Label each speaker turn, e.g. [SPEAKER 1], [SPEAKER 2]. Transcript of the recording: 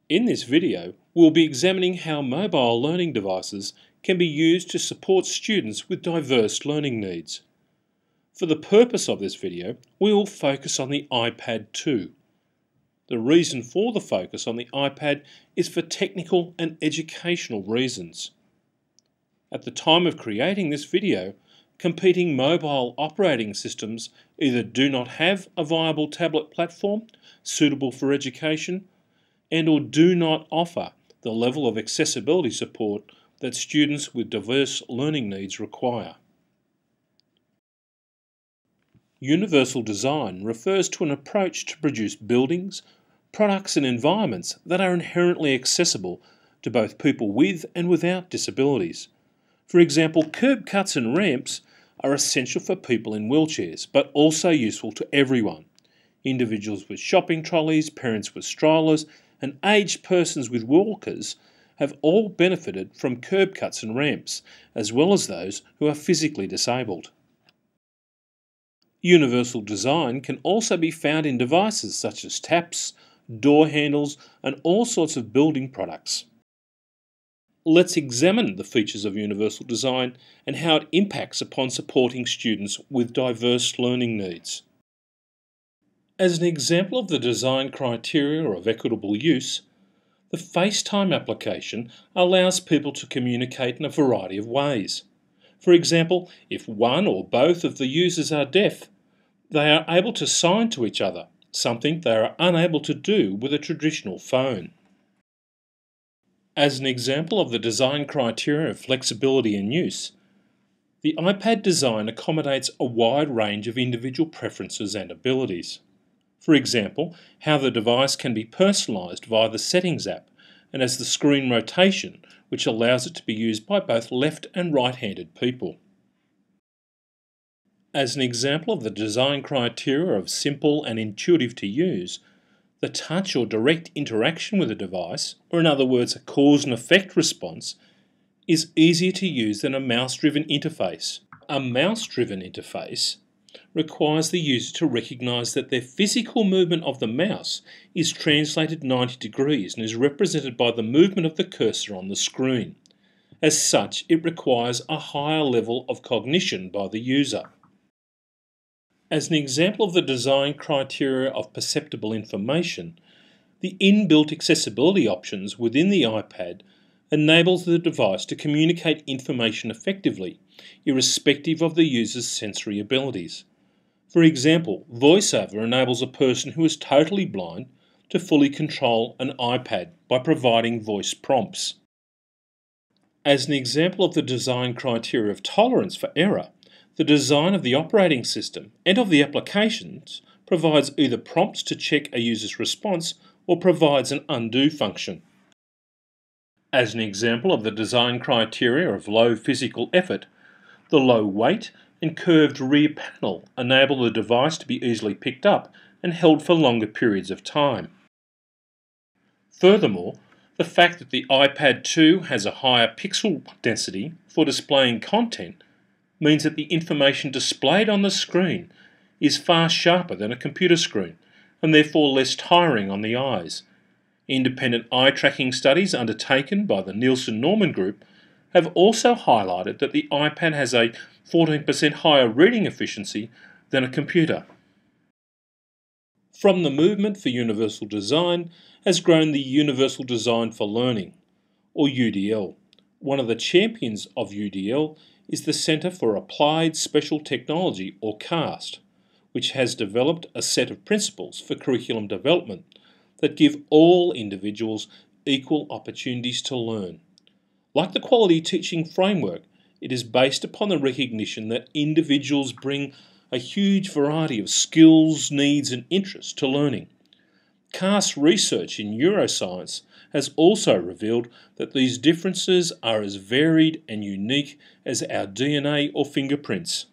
[SPEAKER 1] In this video, we'll be examining how mobile learning devices can be used to support students with diverse learning needs. For the purpose of this video, we will focus on the iPad 2. The reason for the focus on the iPad is for technical and educational reasons. At the time of creating this video, competing mobile operating systems either do not have a viable tablet platform suitable for education and/or do not offer the level of accessibility support that students with diverse learning needs require. Universal design refers to an approach to produce buildings, products and environments that are inherently accessible to both people with and without disabilities. For example, curb cuts and ramps are essential for people in wheelchairs, but also useful to everyone. Individuals with shopping trolleys, parents with strollers, and aged persons with walkers have all benefited from curb cuts and ramps, as well as those who are physically disabled. Universal design can also be found in devices such as taps, door handles, and all sorts of building products. Let's examine the features of universal design and how it impacts upon supporting students with diverse learning needs. As an example of the design criteria of equitable use, the FaceTime application allows people to communicate in a variety of ways. For example, if one or both of the users are deaf, they are able to sign to each other, something they are unable to do with a traditional phone. As an example of the design criteria of flexibility in use, the iPad design accommodates a wide range of individual preferences and abilities. For example, how the device can be personalised via the Settings app and has the screen rotation, which allows it to be used by both left and right-handed people. As an example of the design criteria of simple and intuitive to use, the touch or direct interaction with a device, or in other words a cause and effect response, is easier to use than a mouse-driven interface. A mouse-driven interface requires the user to recognise that their physical movement of the mouse is translated 90 degrees and is represented by the movement of the cursor on the screen. As such, it requires a higher level of cognition by the user. As an example of the design criteria of perceptible information, the inbuilt accessibility options within the iPad enables the device to communicate information effectively, irrespective of the user's sensory abilities. For example, VoiceOver enables a person who is totally blind to fully control an iPad by providing voice prompts. As an example of the design criteria of tolerance for error, the design of the operating system and of the applications provides either prompts to check a user's response or provides an undo function. As an example of the design criteria of low physical effort, the low weight and curved rear panel enable the device to be easily picked up and held for longer periods of time. Furthermore, the fact that the iPad 2 has a higher pixel density for displaying content means that the information displayed on the screen is far sharper than a computer screen and therefore less tiring on the eyes. Independent eye tracking studies undertaken by the Nielsen-Norman Group have also highlighted that the iPad has a 14% higher reading efficiency than a computer. From the movement for universal design has grown the Universal Design for Learning, or UDL. One of the champions of UDL is the Centre for Applied Special Technology, or CAST, which has developed a set of principles for curriculum development that give all individuals equal opportunities to learn. Like the Quality Teaching Framework, it is based upon the recognition that individuals bring a huge variety of skills, needs and interests to learning. CAST research in neuroscience has also revealed that these differences are as varied and unique as our DNA or fingerprints.